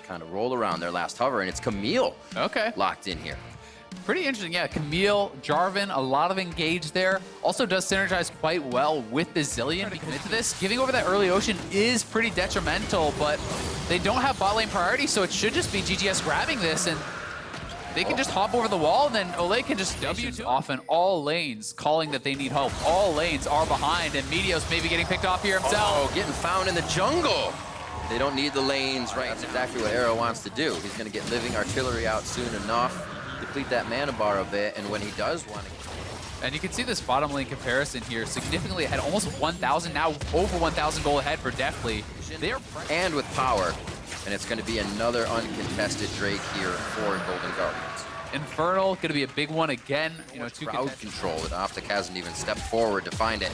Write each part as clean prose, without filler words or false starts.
kind of roll around their last hover, and it's Camille locked in here. Pretty interesting, yeah. Camille, Jarvan, a lot of engage there. Also does synergize quite well with the Zilean. Because to this, giving over that early Ocean is pretty detrimental, but they don't have bot lane priority, so it should just be GGS grabbing this, and they can just hop over the wall, and then Olay can just W to often all lanes calling that they need help. All lanes are behind, and Meteos maybe getting picked off here himself. Oh, getting found in the jungle. They don't need the lanes right. That's exactly what Arrow wants to do. He's going to get living artillery out soon enough, deplete that mana bar a bit, and when he does want to... And you can see this bottom lane comparison here, significantly ahead, almost 1,000, now over 1,000 gold ahead for Deathly. And with power, and it's going to be another uncontested Drake here for Golden Guardians. Infernal, going to be a big one again. You know, crowd control, and Optic hasn't even stepped forward to find it.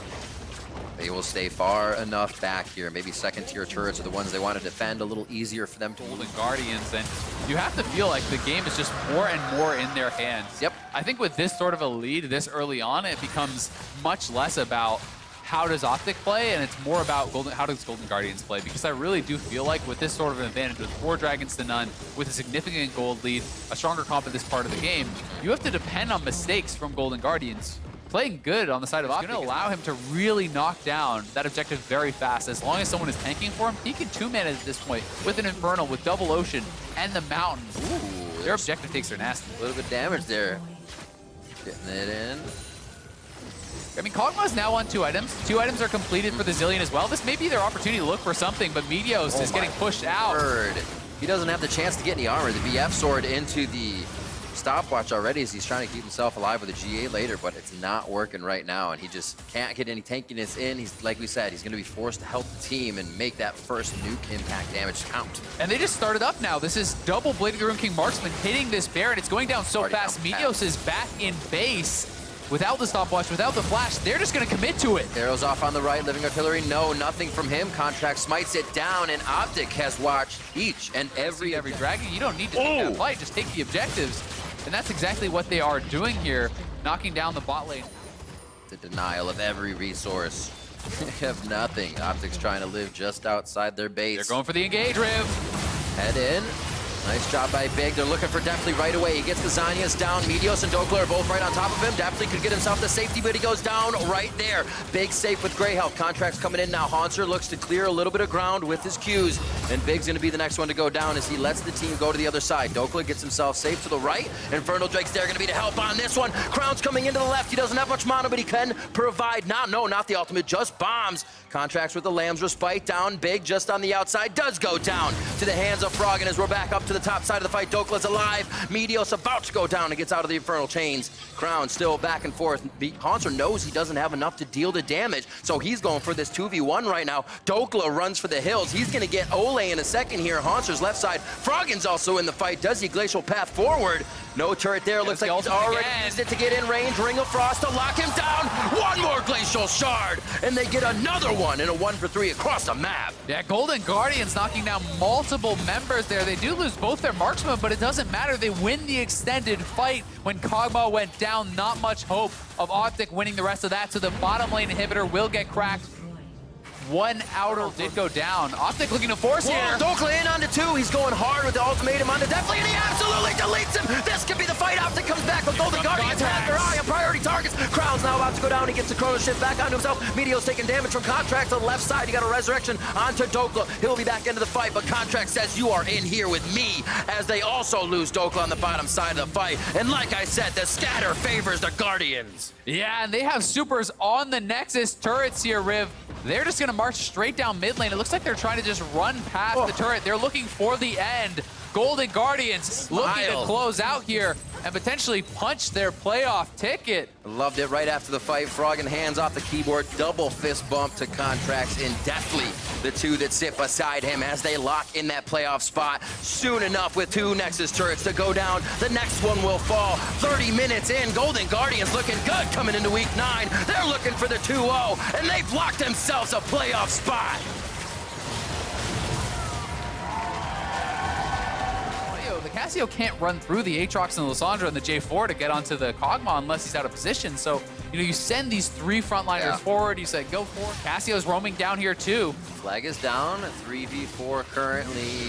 They will stay far enough back here. Maybe second-tier turrets are the ones they want to defend, a little easier for them to Golden Guardians, and you have to feel like the game is just more and more in their hands. Yep. I think with this sort of a lead this early on, it becomes much less about how does Optic play, and it's more about how does Golden Guardians play, because I really do feel like with this sort of an advantage, with 4 dragons to none, with a significant gold lead, a stronger comp at this part of the game, you have to depend on mistakes from Golden Guardians. Playing good on the side of Optic is going to allow him to really knock down that objective very fast. As long as someone is tanking for him, he can 2-man at this point with an Infernal, with double Ocean, and the Mountain. Ooh, their objective takes are nasty. A little bit of damage there. Getting it in. I mean, Kog'Maw's now on 2 items. 2 items are completed for the Zilean as well. This may be their opportunity to look for something, but Meteos is getting pushed out. He doesn't have the chance to get any armor. The BF sword into the stopwatch already as he's trying to keep himself alive with a GA later, but it's not working right now, and he just can't get any tankiness in. He's, like we said, he's going to be forced to help the team and make that first nuke impact damage count. And they just started up now. This is double Blading the Rune King Marksman hitting this Baron. It's going down so fast. Meteos is back in base. Without the stopwatch, without the flash, they're just going to commit to it. Arrows off on the right, living artillery. No, nothing from him. Contract smites it down, and Optic has watched each and every dragon. You don't need to take that fight. Just take the objectives. And that's exactly what they are doing here, knocking down the bot lane. The denial of every resource. They have nothing. Optic's trying to live just outside their base. They're going for the engage, Riv. Head in. Nice job by Big. They're looking for Deathly right away. He gets the Zanyas down. Meteos and Dokla are both right on top of him. Deathly could get himself to safety, but he goes down right there. Big safe with Grey Health. Contract's coming in now. Haunter looks to clear a little bit of ground with his Qs, and Big's going to be the next one to go down as he lets the team go to the other side. Dokla gets himself safe to the right. Infernal Drake's there, going to be to help on this one. Crown's coming into the left. He doesn't have much mana, but he can provide. No, not the ultimate, just bombs. Contracts with the Lamb's Respite down. Big just on the outside does go down to the hands of Frog, and as we're back up to the top side of the fight, Dokla's alive. Meteos about to go down and gets out of the Infernal Chains. Crown still back and forth. Haunter knows he doesn't have enough to deal the damage, so he's going for this 2v1 right now. Dokla runs for the hills. He's going to get Olay in a second here. Haunter's left side. Froggen's also in the fight. Does he glacial path forward? No turret there. Looks like he's already used it to get in range. Ring of Frost to lock him down. One more glacial shard, and they get another one in a 1-for-3 across the map. Yeah, Golden Guardians knocking down multiple members there. They do lose both their marksmen, but it doesn't matter. They win the extended fight. When Kog'Maw went down, not much hope of Optic winning the rest of that, so the bottom lane inhibitor will get cracked. One outer did go down. Optic looking to force here. Dokla in onto 2. He's going hard with the ultimatum onto Deathly, and he absolutely deletes him. This could be the fight. Optic comes back, but Golden Guardians have their eye on priority targets. Crown's now about to go down. He gets the Chrono Shift back onto himself. Meteos taking damage from Contract to the left side. He got a resurrection onto Dokla. He'll be back into the fight, but Contract says, you are in here with me, as they also lose Dokla on the bottom side of the fight. And like I said, the scatter favors the Guardians. Yeah, and they have supers on the Nexus turrets here, Riv. They're just going to march straight down mid lane. It looks like they're trying to just run past the turret. They're looking for the end. Golden Guardians looking to close out here and potentially punch their playoff ticket. Loved it right after the fight. Frog and hands off the keyboard. Double fist bump to Contracts in Deathly, the 2 that sit beside him as they lock in that playoff spot. Soon enough, with 2 Nexus turrets to go down, the next one will fall. 30 minutes in, Golden Guardians looking good coming into week 9. They're looking for the 2-0, and they've locked themselves a playoff spot. The Cassio can't run through the Aatrox and the Lissandra and the J4 to get onto the Kog'Maw unless he's out of position. So, you know, you send these 3 frontliners forward, you say go for it. Cassio's roaming down here too. Flag is down. 3v4 currently.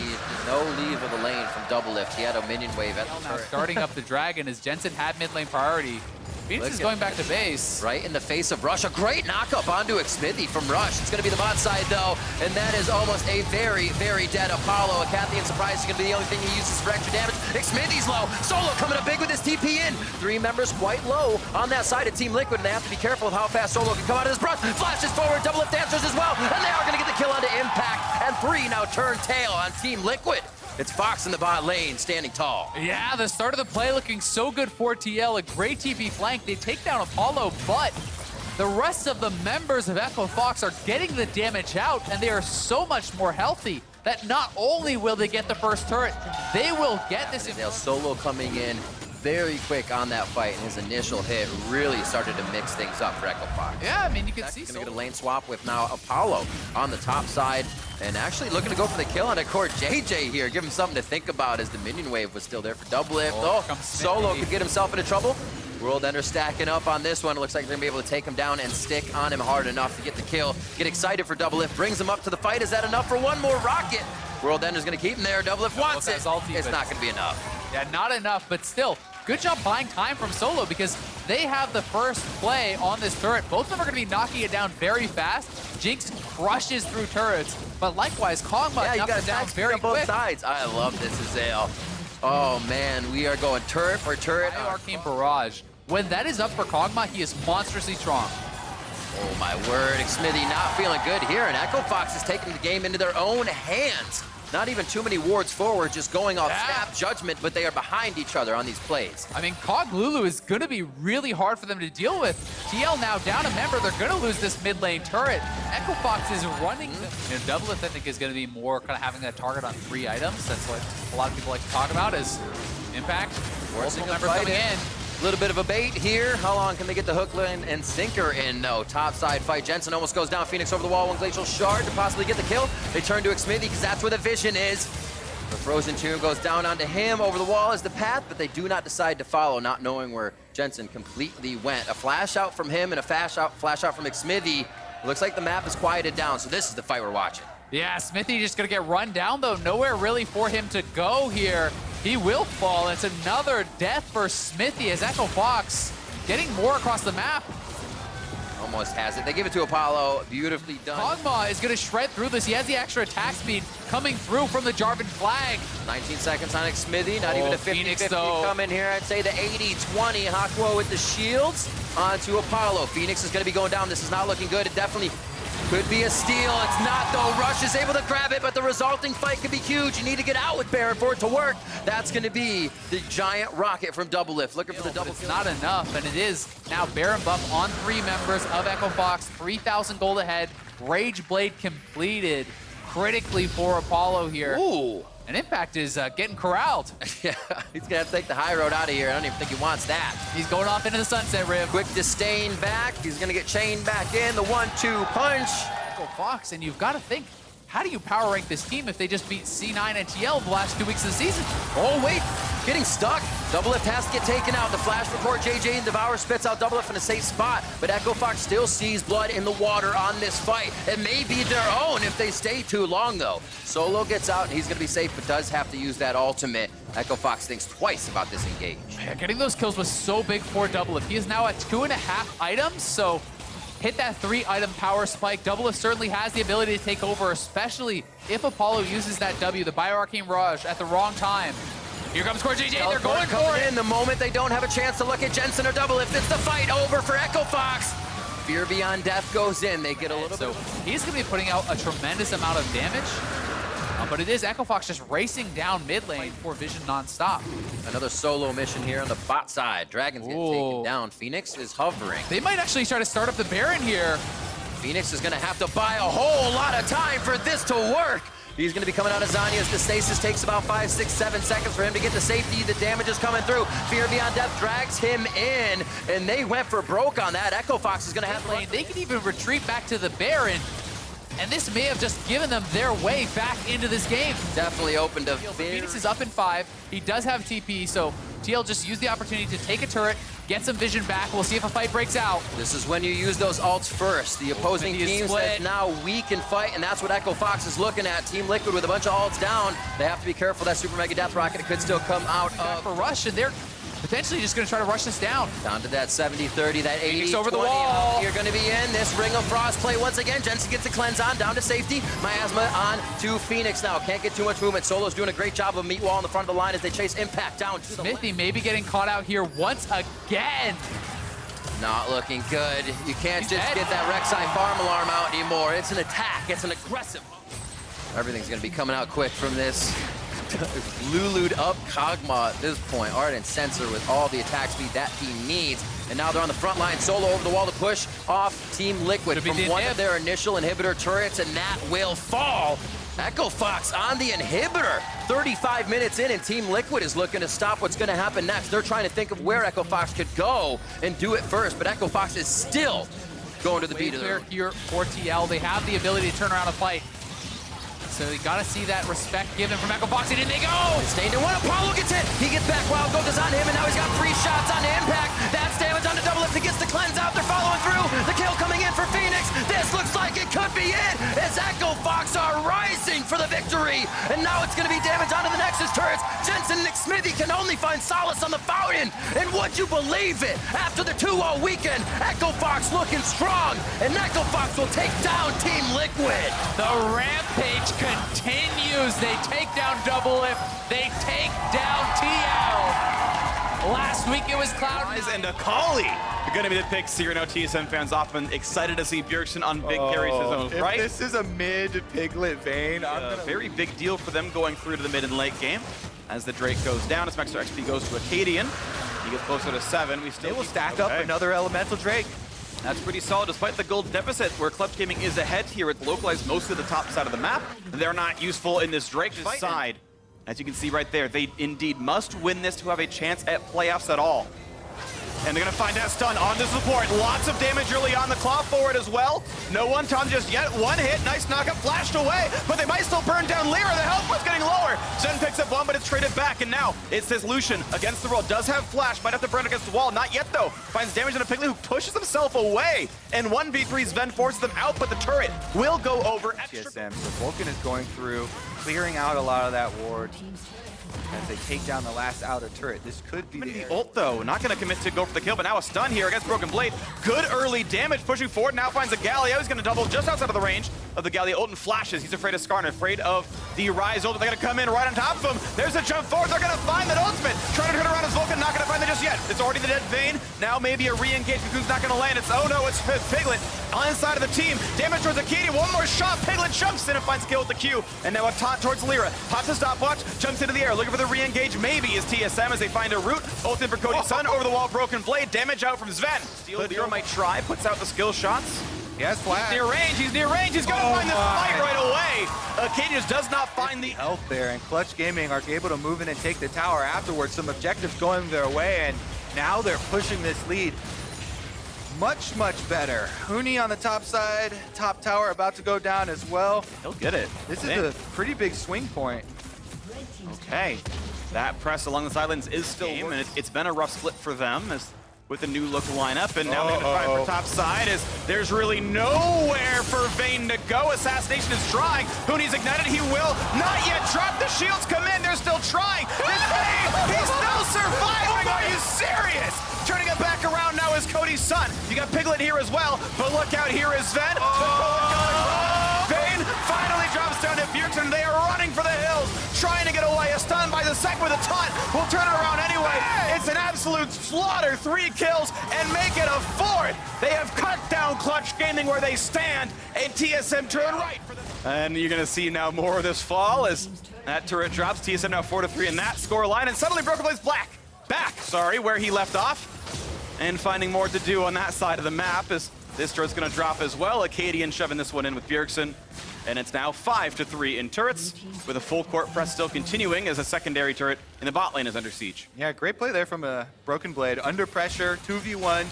No leave of the lane from Doublelift. He had a minion wave at the Now turret. starting up the Dragon as Jensen had mid lane priority. Phoenix is going back to base. Right in the face of Rush. A great knockup onto Xmithy from Rush. It's going to be the bot side, though, and that is almost a very, very dead Apollo. A Cathian Surprise is going to be the only thing he uses for extra damage. Xmithy's low. Solo coming up big with his TP in. 3 members quite low on that side of Team Liquid, and they have to be careful of how fast Solo can come out of this brush. Flashes forward, Doublelift answers as well, and they are going to get the kill onto Impact, and 3 now turn tail on Team Liquid. It's Fox in the bot lane, standing tall. Yeah, the start of the play looking so good for TL. A great TP flank. They take down Apollo, but the rest of the members of Echo Fox are getting the damage out, and they are so much more healthy that not only will they get the first turret, they will get this. Solo coming in very quick on that fight, and his initial hit really started to mix things up for Echo Fox. Yeah, I mean, you can see Gonna get a lane swap with now Apollo on the top side, and actually looking to go for the kill on a core JJ here. Give him something to think about as the minion wave was still there for Doublelift. Oh, Solo could get himself into trouble. World Ender stacking up on this one. It looks like they're gonna be able to take him down and stick on him hard enough to get the kill. Get excited for Doublelift, brings him up to the fight. Is that enough for one more rocket? World Ender's gonna keep him there. Doublelift wants it. It's not gonna be enough. Yeah, not enough, but still, good job buying time from Solo because they have the first play on this turret. Both of them are going to be knocking it down very fast. Jinx crushes through turrets, but likewise, Kongma knocks it down very quick. Both sides. I love this Azale. Oh man, we are going turret for turret. Arcane Barrage. When that is up for Kongma, he is monstrously strong. Oh my word, Xmithy not feeling good here, and Echo Fox is taking the game into their own hands. Not even too many wards forward, just going off snap judgment, but they are behind each other on these plays. I mean, KazaLoLL is going to be really hard for them to deal with. TL now down a member. They're going to lose this mid lane turret. Echo Fox is running. Doublelift, I think, is going to be more kind of having that target on 3 items. That's what a lot of people like to talk about is Impact. Multiple members coming in. A little bit of a bait here. How long can they get the hook line and sinker in? No, top side fight. Jensen almost goes down. Phoenix over the wall. One glacial shard to possibly get the kill. They turn to Xmithy because that's where the vision is. The frozen tomb goes down onto him. Over the wall is the path, but they do not decide to follow, not knowing where Jensen completely went. A flash out from him and a flash out from Xmithy. Looks like the map is quieted down, so this is the fight we're watching. Yeah, Smithy just gonna get run down though. Nowhere really for him to go here. He will fall. It's another death for Smithy as Echo Fox getting more across the map. Almost has it. They give it to Apollo. Beautifully done. Kongma is gonna shred through this. He has the extra attack speed coming through from the Jarvan flag. 19 seconds on Xmithy. Not even a 50-50 coming here. I'd say the 80-20. Hakuo with the shields onto Apollo. Phoenix is gonna be going down. This is not looking good. It definitely could be a steal. It's not, though. Rush is able to grab it, but the resulting fight could be huge. You need to get out with Baron for it to work. That's going to be the giant rocket from Doublelift. Looking for the double. It's not enough, and it is now Baron buff on 3 members of Echo Fox. 3,000 gold ahead. Rage Blade completed critically for Apollo here. Ooh. And Impact is getting corralled. Yeah, he's going to have to take the high road out of here. I don't even think he wants that. He's going off into the sunset, Riv. Quick disdain back. He's going to get chained back in. The 1-2 punch. Echo Fox, and you've got to think, how do you power rank this team if they just beat C9 and TL the last 2 weeks of the season? Oh, wait. Getting stuck. Doublelift has to get taken out. The flash report, JJ and Devour spits out Doublelift in a safe spot, but Echo Fox still sees blood in the water on this fight. It may be their own if they stay too long, though. Solo gets out, and he's going to be safe, but does have to use that ultimate. Echo Fox thinks twice about this engage. Yeah, getting those kills was so big for Doublelift. He is now at 2.5 items, so hit that 3-item power spike. Doublelift certainly has the ability to take over, especially if Apollo uses that W, the Bioarcane Rush, at the wrong time. Here comes Core JJ, they're going for it. In the moment they don't have a chance to look at Jensen or Doublelift, it's the fight over for Echo Fox. Fear Beyond Death goes in, they get a little bit. He's gonna be putting out a tremendous amount of damage, but it is Echo Fox just racing down mid lane for Vision non-stop. Another solo mission here on the bot side. Dragon's getting taken down. Phoenix is hovering. They might actually try to start up the Baron here. Phoenix is gonna have to buy a whole lot of time for this to work. He's going to be coming out of Zhonya's. The stasis takes about 5, 6, 7 seconds for him to get the safety. The damage is coming through. Fear Beyond Death drags him in, and they went for broke on that. Echo Fox is going to have lane. They can even retreat back to the Baron, and this may have just given them their way back into this game. Definitely opened a Phoenix is up in 5. He does have TP, so TL just used the opportunity to take a turret, get some vision back. We'll see if a fight breaks out. This is when you use those ults first. The opposing teams that's now weak in fight, and that's what Echo Fox is looking at. Team Liquid with a bunch of ults down. They have to be careful. That Super Mega Death Rocket could still come out of for rush, and they're potentially just going to try to rush this down. Down to that 70-30, that 80-20. Over the wall. You're going to be in this Ring of Frost play once again. Jensen gets the cleanse on, down to safety. Miasma on to Phoenix now. Can't get too much movement. Solo's doing a great job of meat wall in the front of the line as they chase Impact down to the Smithy maybe getting caught out here once again. Not looking good. You can't just get that Rek'Sai farm alarm out anymore. It's an attack. It's an aggressive. Everything's going to be coming out quick from this. Lulu'd up Kog'Maw at this point. Ardent Sensor with all the attack speed that he needs. And now they're on the front line. Solo over the wall to push off Team Liquid from one of their initial inhibitor turrets, and that will fall. Echo Fox on the inhibitor. 35 minutes in, and Team Liquid is looking to stop what's going to happen next. They're trying to think of where Echo Fox could go and do it first, but Echo Fox is still going to the beat of the here for TL. They have the ability to turn around a fight. So you gotta see that respect given from Echo Fox, and in they go! Staying in one, Apollo gets hit! He gets back, Wild Gold is on him, and now he's got 3 shots on Impact. That's damage on the double lift, he gets the cleanse out, they're following through! The kill coming in for Phoenix! This looks like it could be it! As Echo Fox are rising for the victory! And now it's gonna be damage onto the Nexus turrets! Jensen and Nick Smithy can only find solace on the Fountain! And would you believe it? After the 2-0 weekend, Echo Fox looking strong! And Echo Fox will take down Team Liquid! The rampage continues. They take down Double Lift. They take down TL. Last week it was Cloud9. And Akali are going to be the picks here. Now TSM fans often excited to see Bjergsen on big carries his own, right? This is a mid-Piglet vein. A very big deal for them going through to the mid and late game. As the Drake goes down, as Maxter XP goes to Acadian. He gets closer to 7. They will stack up another Elemental Drake. That's pretty solid, despite the gold deficit, where Clutch Gaming is ahead here. It's localized mostly the top side of the map. They're not useful in this Drake side. As you can see right there, they indeed must win this to have a chance at playoffs at all. And they're going to find that stun on the support. Lots of damage early on. The claw forward as well. No one time just yet. One hit. Nice knockup. Flashed away. But they might still burn down Lyra. The health was getting lower. Zen picks up one, but it's traded back. And now it's this Lucian against the roll. Does have flash. Might have to burn against the wall. Not yet, though. Finds damage on a Piglet who pushes himself away. And 1v3 Sven forces them out, but the turret will go over. TSM. So Vulcan is going through, clearing out a lot of that ward as they take down the last outer turret. This could be the ult, though. Not going to commit to go for the kill, but now a stun here against Broken Blade. Good early damage, pushing forward. Now finds a Galio. He's going to double just outside of the range of the Galio ult and flashes. He's afraid of Skarn, afraid of the Rise ult. They're going to come in right on top of him. There's a jump forward. They're going to find that ultimate. Trying to turn around his Vulcan. Not going to find it just yet. It's already the dead vein. Now maybe a re-engage. Cocoon's not going to land. It's, oh no, it's Piglet on the side of the team. Damage towards Acadian. One more shot. Piglet jumps in and finds kill with the Q. And now a taunt towards Lyra. Pops a stopwatch. Jumps into the air. Looking for the re-engage. Maybe is TSM as they find a route. Ult in for Cody Sun. Over the wall. Broken Blade. Damage out from Sven. Lyra might try. Puts out the skill shots. He has flash. He's near range. He's near range. He's going to find this fight right away. Acadian does not find the health there, and Clutch Gaming are able to move in and take the tower afterwards. Some objectives going their way, and now they're pushing this lead much, much better. Huni on the top side, top tower about to go down as well. He'll get it. This is a pretty big swing point. Okay. That press along the sidelines is still and it's been a rough split for them as with the new look lineup, and now they're going to try for top side as there's really nowhere for Vayne to go. Assassination is trying. Huni's ignited. He will not yet drop. The shields come in. They're still trying. This Vayne, he's still surviving. Are you serious? Turning it back around now is Cody's son. You got Piglet here as well, but look out, here is Sven. Vayne finally drops down to Bjergsen. They are running for the hills, trying to get away. A stun by the second with a taunt. We'll turn it around anyway. It's an absolute slaughter. 3 kills and make it a 4th. They have cut down Clutch Gaming where they stand, and TSM turn right. And you're going to see now more of this fall as that turret drops. TSM now 4-3 in that score line, and suddenly Broken Blade's back, where he left off. And finding more to do on that side of the map as this turret's going to drop as well. Acadian shoving this one in with Bjergsen. And it's now 5-3 in turrets, with a full court press still continuing as a secondary turret in the bot lane is under siege. Yeah, great play there from a Broken Blade. Under pressure, 2v1,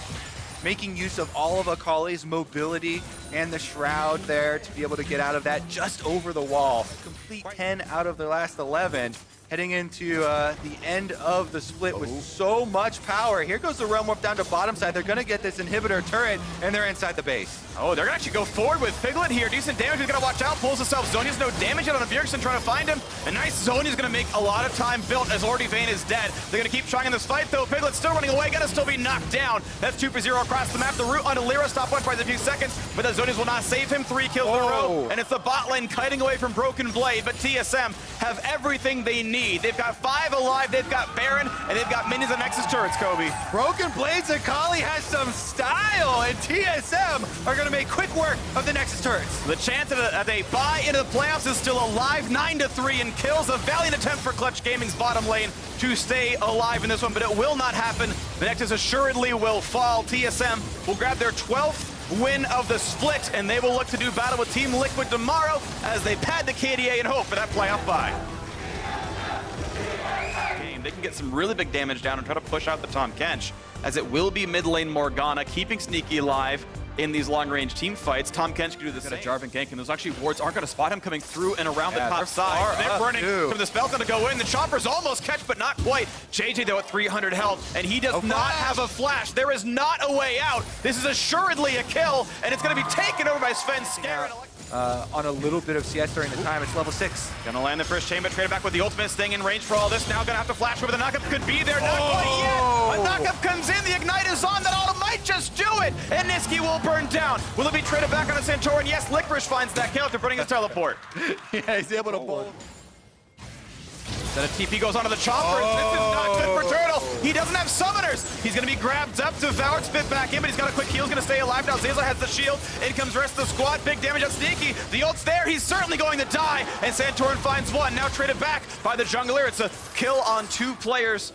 making use of all of Akali's mobility and the Shroud there to be able to get out of that just over the wall. Complete 10 out of their last 11. heading into the end of the split with so much power. Here goes the Realm Warp down to bottom side. They're going to get this inhibitor turret, and they're inside the base. Oh, they're gonna actually go forward with Piglet here. Decent damage, he's gonna watch out, pulls himself. Zhonya's no damage yet on Bjergsen trying to find him. A nice Zhonya's gonna make a lot of time built as Ordy Vayne is dead. They're gonna keep trying in this fight though. Piglet's still running away, gonna still be knocked down. That's 2-0 across the map. The route onto Lyra, stop watch by a few seconds, but the Zhonya's will not save him. 3 kills in a row, and it's the bot lane kiting away from Broken Blade, but TSM have everything they need. They've got 5 alive, they've got Baron, and they've got minions and Nexus turrets, Kobe. Broken Blades and Kali has some style, and TSM are going to make quick work of the Nexus turrets. The chance that they buy into the playoffs is still alive. 9-3 in kills. A valiant attempt for Clutch Gaming's bottom lane to stay alive in this one, but it will not happen. The Nexus assuredly will fall. TSM will grab their 12th win of the split, and they will look to do battle with Team Liquid tomorrow as they pad the KDA and hope for that playoff bye. They can get some really big damage down and try to push out the Tahm Kench, as it will be mid lane Morgana, keeping Sneaky alive in these long-range team fights. Tahm Kench can do the same. Jarvan gank, and those actually wards aren't going to spot him coming through and around the top side. They're running from the spell's going to go in. The chopper's almost catch, but not quite. JJ, though, at 300 health, and he does not have a flash. There is not a way out. This is assuredly a kill, and it's going to be taken over by Sven Skaren. On a little bit of CS during the time. It's level 6. Gonna land the first chamber, traded back with the ultimate, staying in range for all this. Now gonna have to flash over the knockup. Could be there, not quite yet. A knockup comes in, the ignite is on, that auto might just do it. And Niski will burn down. Will it be traded back on the Santorin? Yes, Licorice finds that kill after putting his teleport. Yeah, he's able to pull. Then a TP goes onto the chopper. This is not good for Turtle. He doesn't have summoners. He's going to be grabbed up, devoured, spit back in, but he's got a quick heal. He's going to stay alive now. Zeyzal has the shield. In comes the rest of the squad. Big damage on Sneaky. The ult's there. He's certainly going to die. And Santorin finds one. Now traded back by the jungler. It's a kill on 2 players.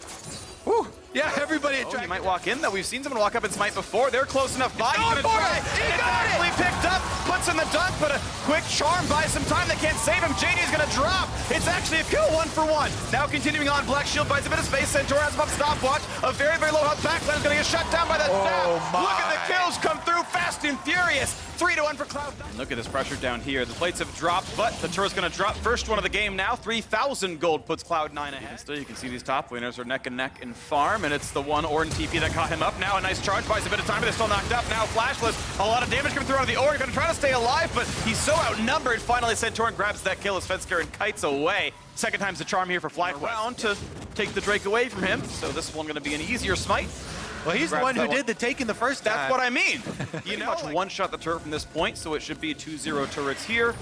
Whew. Yeah, everybody. He might walk in, though. We've seen someone walk up and smite before. They're close enough by. He's going to try. He got it! Picked up, puts in the dunk, but a quick charm buys some time. They can't save him. JD's going to drop. It's actually a kill, 1 for 1. Now continuing on, Black Shield buys a bit of space. Centaur has him up stopwatch. A very, very low health backline is going to get shut down by that staff. Look at the kills come through fast and furious. 3-1 for Cloud9. Look at this pressure down here. The plates have dropped, but the turret's going to drop. First one of the game now. 3,000 gold puts Cloud9 ahead. Still, you can see these top winners are neck and neck in farm, and it's the one Ornn TP that caught him up. Now a nice charge, buys a bit of time, but they're still knocked up. Now flashless. A lot of damage coming through out of the Ornn. Going to try to stay alive, but he's so outnumbered. Finally, Santorin grabs that kill as Fensker and kites away. Second time's the charm here for FlyQuest. Around to take the Drake away from him, so this one going to be an easier smite. Well, he's the one who did the taking the first time. That's what I mean. You know, one-shot the turret from this point, so it should be 2-0 turrets here.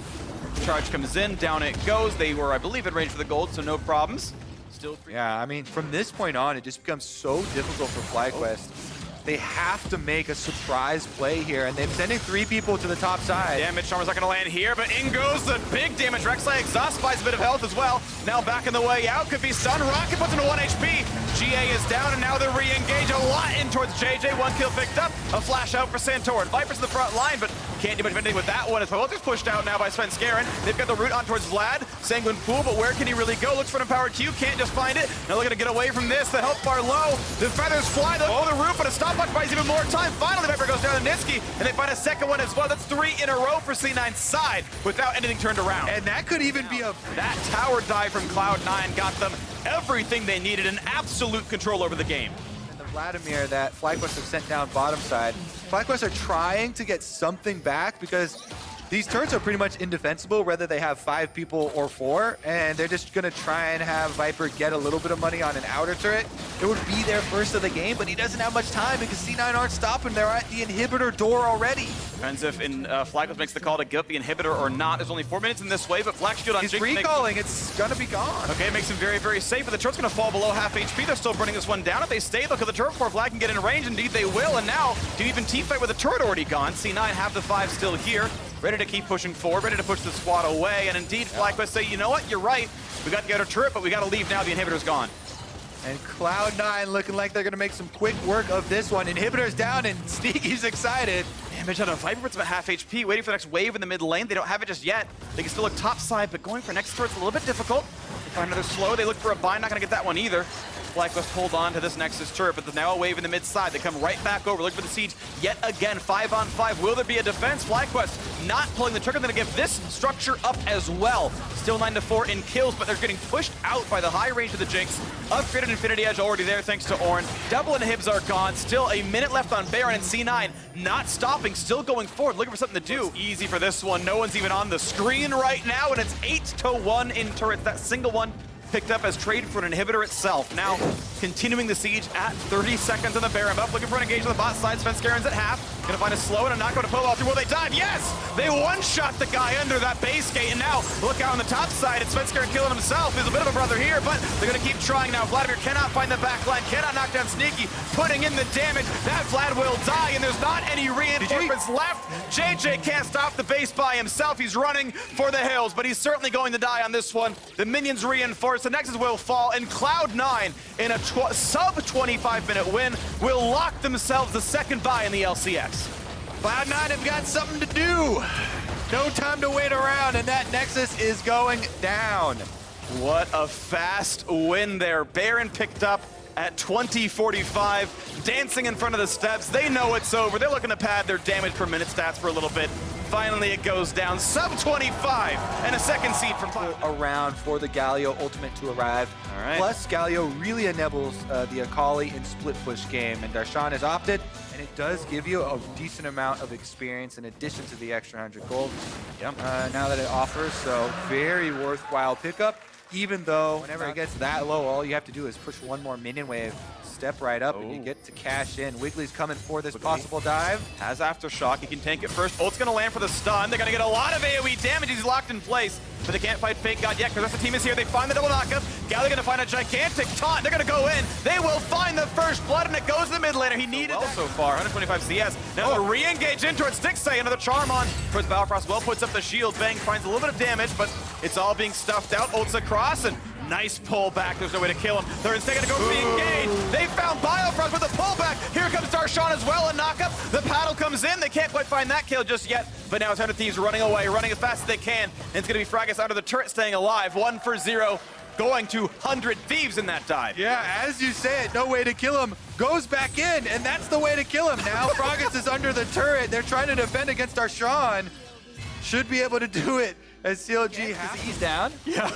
Charge comes in, down it goes. They were, I believe, in range for the gold, so no problems. Still 3. Yeah, I mean, from this point on, it just becomes so difficult for FlyQuest. They have to make a surprise play here, and they're sending 3 people to the top side. Damage Charmer's not going to land here, but in goes the big damage. Rek'Sai exhaust buys a bit of health as well. Now back in the way out, could be stun. Rocket puts into 1 HP. GA is down, and now they re-engage a lot in towards JJ. 1 kill picked up. A flash out for Santorin. Viper's in the front line, but can't do much of anything with that one. As well, just pushed out now by Sven Skaren. They've got the route on towards Vlad. Sanguine Pool, but where can he really go? Looks for an empowered Q, can't just find it. Now looking to get away from this. The health bar low. The feathers fly. They look for the roof, but a stopwatch buys even more time. Finally, Viper goes down to Niski, and they find a second one as well. That's 3 in a row for C9's side without anything turned around. And that could even be a... That tower dive from Cloud9 got them everything they needed, and absolute control over the game. And the Vladimir that FlyQuest have sent down bottom side. FlyQuest are trying to get something back because these turrets are pretty much indefensible, whether they have 5 people or 4, and they're just going to try and have Viper get a little bit of money on an outer turret. It would be their first of the game, but he doesn't have much time because C9 aren't stopping. They're at the inhibitor door already. Depends if FlyQuest makes the call to give up the inhibitor or not. There's only 4 minutes in this wave, but Black Shield on He's Jinx recalling. It's going to be gone. Okay, makes him very, very safe, but the turret's going to fall below half HP. They're still burning this one down. If they stay, look at the turret before Vlad can get in range. Indeed, they will, and now do even team fight with the turret already gone. C9 have the 5 still here. Ready to keep pushing forward, ready to push the squad away, and indeed, FlyQuest say, you know what, you're right. We got the outer turret, but we got to leave now. The inhibitor's gone. And Cloud9 looking like they're going to make some quick work of this one. Inhibitor's down, and Sneaky's excited. Damage on a Viper, it's about half HP, waiting for the next wave in the mid lane. They don't have it just yet. They can still look top side, but going for next turret's a little bit difficult. They find another slow, they look for a bind, not going to get that one either. FlyQuest hold on to this Nexus turret, but there's now a wave in the mid side. They come right back over, look for the siege yet again. 5 on 5. Will there be a defense? FlyQuest not pulling the trigger. They're going to give this structure up as well. Still 9-4 in kills, but they're getting pushed out by the high range of the Jinx. Upgraded Infinity Edge already there thanks to Ornn. Double inhibs are gone. Still a minute left on Baron, and C9 not stopping, still going forward, looking for something to do. It's easy for this one. No one's even on the screen right now, and it's 8-1 in turrets. That single one picked up as trade for an inhibitor itself. Now, continuing the siege at 30 seconds on the Baron buff, looking for an engage on the bot side. Svenskaren's at half. Gonna find a slow and a knock-out to pull off through. Will they dive? Yes! They one-shot the guy under that base gate, and now look out on the top side. It's Svenskaren killing himself. There's a bit of a brother here, but they're gonna keep trying now. Vladimir cannot find the back line, cannot knock down Sneaky, putting in the damage. That Vlad will die, and there's not any reinforcements left. JJ can't stop the base by himself. He's running for the hills, but he's certainly going to die on this one. The minions reinforce. The Nexus will fall, and Cloud9 in a sub-25-minute win will lock themselves the second bye in the LCS. Cloud9 have got something to do. No time to wait around, and that Nexus is going down. What a fast win there. Baron picked up at 20:45, dancing in front of the steps. They know it's over. They're looking to pad their damage per minute stats for a little bit. Finally, it goes down sub-25, and a second seed from around for the Galio ultimate to arrive. All right. Plus, Galio really enables the Akali in split push game, and Darshan has opted, and it does give you a decent amount of experience in addition to the extra 100 gold. Yep. Now that it offers, so very worthwhile pickup. Even though whenever it gets that low, all you have to do is push one more minion wave, step right up, and you get to cash in. Wiggly's coming for this possible dive. Has Aftershock. He can tank it first. Ult's going to land for the stun. They're going to get a lot of AoE damage. He's locked in place, but they can't fight Fake God yet because the rest of the team is here. They find the double knockup. Galley going to find a gigantic taunt. They're going to go in. They will find the first blood, and it goes to the mid laner. He needed that so far. 125 CS. Now the re-engage in towards Stixay. Another charm on towards Balfrost. Well puts up the shield. Bang finds a little bit of damage, but it's all being stuffed out. Ult's across, and nice pullback. There's no way to kill him. They're instead going to go for the engage. They found Biofrost with a pullback. Here comes Darshan as well, a knockup. The paddle comes in. They can't quite find that kill just yet, but now it's 100 Thieves running away, running as fast as they can. And it's going to be Fracas out of the turret staying alive. 1-for-0, going to 100 Thieves in that dive. Yeah, as you say it, no way to kill him. Goes back in, and that's the way to kill him. Now Fracas is under the turret. They're trying to defend against Darshan. Should be able to do it as CLG has. He's down. Yeah.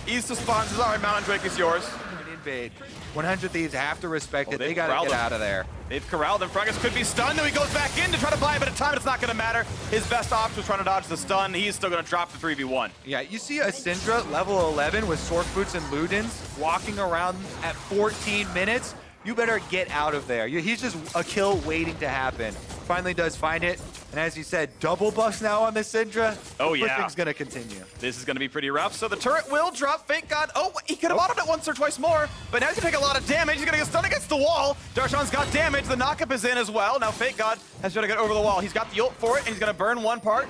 East to spawn says, all right, Mountain Drake is yours. Invade. 100 Thieves have to respect it. They got to get out of there. They've corralled him. Fracas could be stunned, and he goes back in to try to buy a bit of time. It's not going to matter. His best option was trying to dodge the stun. He's still going to drop the 3v1. Yeah, you see a Syndra level 11 with Sork Boots and Ludens walking around at 14 minutes. You better get out of there. He's just a kill waiting to happen. Finally does find it. And as you said, double buffs now on the Syndra. Oh, yeah. Pushing's going to continue. This is going to be pretty rough. So the turret will drop. Fake God. Oh, he could have autoed it once or twice more, but now he's going to take a lot of damage. He's going to get stunned against the wall. Darshan's got damage. The knockup is in as well. Now Fake God has got to get over the wall. He's got the ult for it, and he's going to burn one part.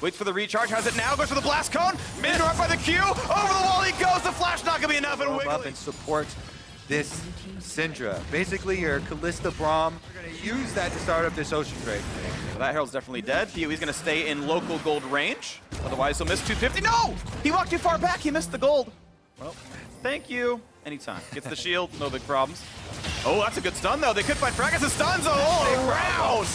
Waits for the recharge. Has it now. Goes for the blast cone. Mid-up by the Q. Over the wall he goes. The flash not going to be enough. And up and support this Syndra. Basically, your Callista Braum. We're going to use that to start up this Ocean Drake. Well, that Herald's definitely dead. He's going to stay in local gold range. Otherwise, he'll miss 250. No! He walked too far back. He missed the gold. Well, thank you. Anytime. Gets the shield. No big problems. Oh, that's a good stun, though. They could find Fracas' stuns all around.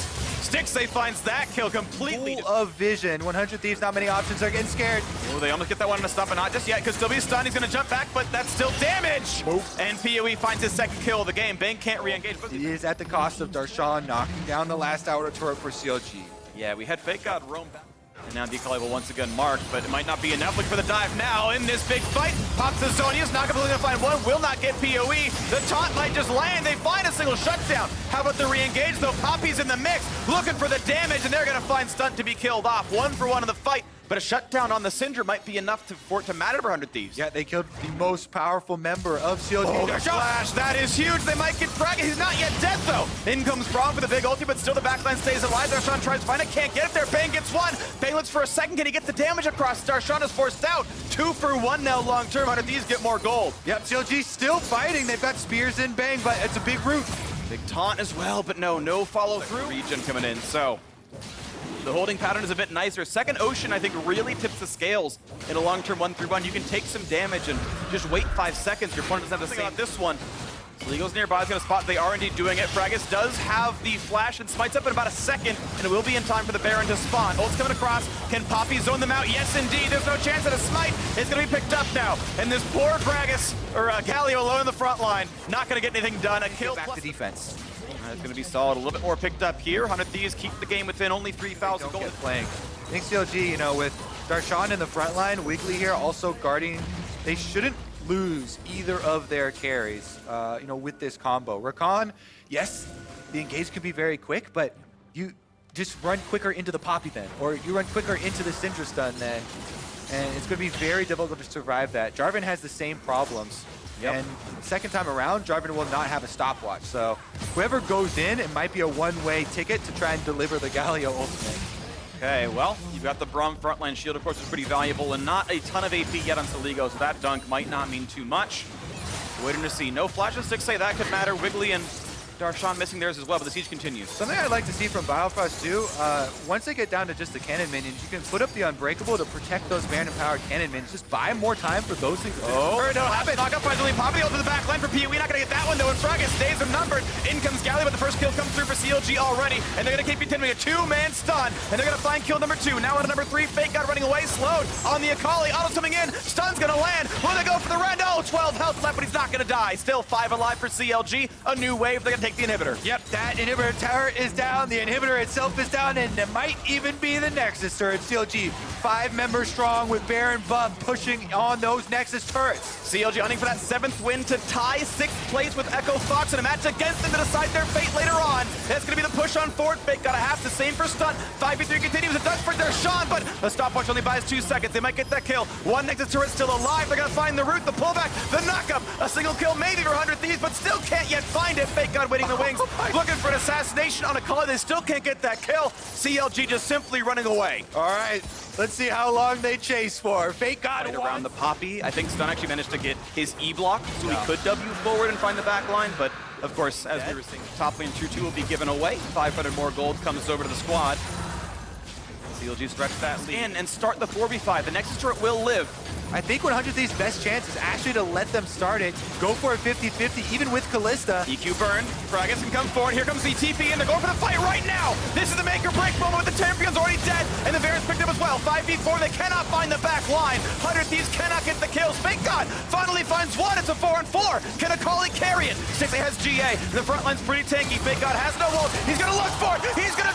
Stixay finds that kill completely. Full of vision. 100 Thieves, not many options. They're getting scared. Oh, they almost get that one to stop, but not just yet. Could still be stunned. He's going to jump back, but that's still damage. Oof. And PoE finds his second kill of the game. Bang can't re-engage. It is at the cost of Darshan knocking down the last hour turret for CLG. Yeah, we had Fake God roam back. And now Decoy will once again mark, but it might not be enough. Look for the dive now in this big fight. Pops the Zonius, not going to find one, will not get PoE. The taunt might just land. They find a single shutdown. How about the re-engage though? Poppy's in the mix, looking for the damage, and they're going to find Stunt to be killed off. 1-for-1 in the fight. But a shutdown on the Syndra might be enough for it to matter for 100 Thieves. Yeah, they killed the most powerful member of CLG. Oh, their flash, that is huge. They might get Fracas. He's not yet dead, though. In comes Braum for the big ulti, but still the backline stays alive. Darshan tries to find it, can't get it there. Bang gets one. Bang looks for a second. Can he get the damage across? Darshan is forced out. 2-for-1 now long term. 100 Thieves get more gold. Yep, CLG still fighting. They've got spears in Bang, but it's a big root. Big taunt as well, but no follow through. Regen coming in, so the holding pattern is a bit nicer. Second Ocean, I think, really tips the scales in a long-term 1-3-1. You can take some damage and just wait 5 seconds. Your opponent doesn't have the same. On this one, Lego's nearby, is going to spot. They are indeed doing it. Fragus does have the flash and smites up in about a second, and it will be in time for the Baron to spawn. Ult's coming across. Can Poppy zone them out? Yes, indeed. There's no chance that a smite is going to be picked up now. And this poor Fragus, or Galio alone in the front line, not going to get anything done. A kill Back plus to defense. It's going to be solid. A little bit more picked up here. 100 Thieves keep the game within only 3,000 gold. Playing. I think CLG, you know, with Darshan in the front line, Wiggly here also guarding, they shouldn't lose either of their carries, you know, with this combo. Rakan, yes, the engage can be very quick, but you just run quicker into the Poppy then, or you run quicker into the Syndra stun then, and it's going to be very difficult to survive that. Jarvan has the same problems. Yep. And second time around, Jarvan will not have a stopwatch. So whoever goes in, it might be a one-way ticket to try and deliver the Galio ultimate. Okay, well, you've got the Braum frontline shield, of course, is pretty valuable, and not a ton of AP yet on Saligo, so that dunk might not mean too much. Waiting to see. No flash of 6A, that could matter. Wiggly and Darshan missing theirs as well, but the siege continues. Something I'd like to see from Biofrost too, once they get down to just the cannon minions, you can put up the Unbreakable to protect those Baron-empowered cannon minions. Just buy more time for those things. Oh, no, happen. Knock up by Lily Poppy over the back line for PoE. Not going to get that one, though, and Fragus stays him numbered. In comes Galley, but the first kill comes through for CLG already, and they're going to keep continuing a two-man stun, and they're going to find kill number 2. Now on to number 3, Fake God running away, slowed on the Akali. Auto's coming in, stun's going to land. Will they go for the rend? Oh, 12 health left, but he's not going to die. Still 5 alive for CLG. A new wave, they're going to take the inhibitor. Yep, that inhibitor tower is down, the inhibitor itself is down, and it might even be the Nexus turret. CLG, 5 members strong with Baron Bum pushing on those Nexus turrets. CLG hunting for that 7th win to tie 6th place with Echo Fox in a match against them to decide their fate later on. That's going to be the push on forward. Fake got a half, the same for stun. 5v3 continues, a dunk for Darshan, but the stopwatch only buys 2 seconds. They might get that kill. One Nexus turret still alive. They're going to find the root, the pullback, the knockup. A single kill maybe for 100 Thieves, but still can't yet find it. Fake God waiting in the wings, looking for an assassination on a Akali. They still can't get that kill. CLG just simply running away. All right, let's see how long they chase for. Fake God right around the Poppy. I think Stun actually managed to get his E block, so he could W forward and find the back line, but of course, as we were seeing, top lane 2-2 will be given away. 500 more gold comes over to the squad. CLG stretch that lead in and start the 4v5. The Nexus turret will live. I think 100 Thieves' best chance is actually to let them start it, go for a 50-50, even with Kalista. EQ burn, Fragus can come forward, here comes the TP, and they're going for the fight right now! This is the make or break moment with the Champion's already dead, and the Baron's picked up as well. 5v4, they cannot find the back line. 100 Thieves cannot get the kills. Fake God finally finds one, it's a 4-on-4. Can Akali carry it? 6A has GA, the front line's pretty tanky. Fake God has no ult, he's gonna look for it, he's gonna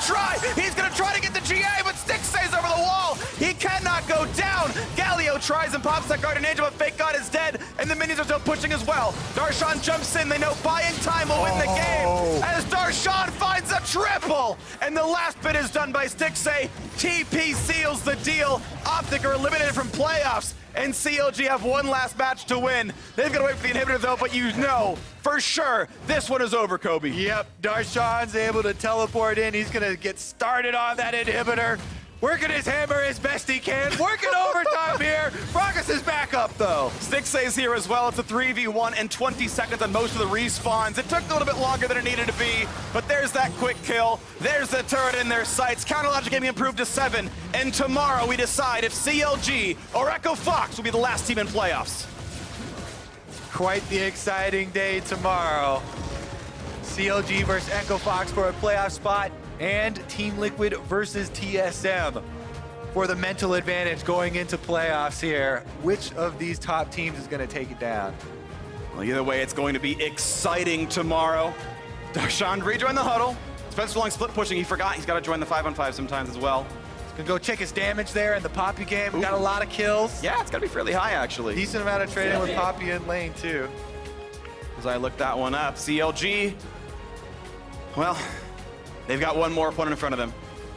try to get the GA, but Stick stays over the wall. He cannot go down. Galio tries and pops that Guardian Angel, but Fake God is dead, and the minions are still pushing as well. Darshan jumps in, they know buying time will win the game, as Darshan finds a triple, and the last bit is done by Stixay. TP seals the deal. Optic are eliminated from playoffs, and CLG have one last match to win. They've got to wait for the inhibitor though, but you know for sure this one is over, Kobe. Yep, Darshan's able to teleport in. He's gonna get started on that inhibitor. Working his hammer as best he can. Working overtime here. Fragus is back up though. Stixay's here as well. It's a 3v1 and 20 seconds on most of the respawns. It took a little bit longer than it needed to be, but there's that quick kill. There's the turret in their sights. Counterlogic Gaming improved to 7, and tomorrow we decide if CLG or Echo Fox will be the last team in playoffs. Quite the exciting day tomorrow. CLG versus Echo Fox for a playoff spot, and Team Liquid versus TSM for the mental advantage going into playoffs here. Which of these top teams is going to take it down? Well, either way, it's going to be exciting tomorrow. Darshan rejoined the huddle. Spencer Long split pushing. He forgot he's got to join the 5-on-5 sometimes as well. He's going to go check his damage there in the Poppy game. We got a lot of kills. Yeah, it's got to be fairly high, actually. Decent amount of trading with Poppy in lane, too. As I looked that one up, CLG, well, they've got one more opponent in front of them.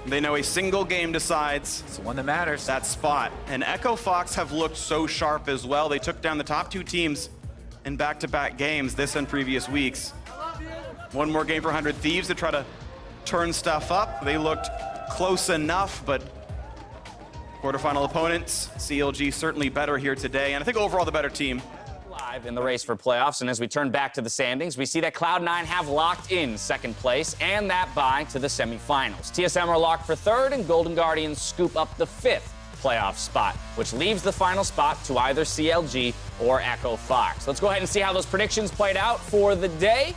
They know a single game decides. It's the one that matters. That spot. And Echo Fox have looked so sharp as well. They took down the top 2 teams in back-to-back games this and previous weeks. One more game for 100 Thieves to try to turn stuff up. They looked close enough, but quarterfinal opponents, CLG certainly better here today. And I think overall the better team. Live in the race for playoffs, and as we turn back to the standings, we see that Cloud9 have locked in 2nd place and that bye to the semifinals. TSM are locked for 3rd, and Golden Guardians scoop up the 5th playoff spot, which leaves the final spot to either CLG or Echo Fox. Let's go ahead and see how those predictions played out for the day.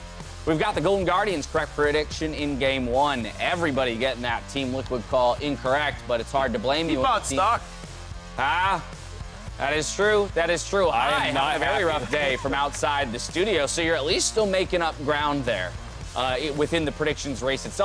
We've got the Golden Guardians correct prediction in game 1. Everybody getting that Team Liquid call incorrect, but it's hard to blame you. Keep on stock. That is true. That is true. I am had not a very happy. rough day from outside the studio, so you're at least still making up ground there within the predictions race itself.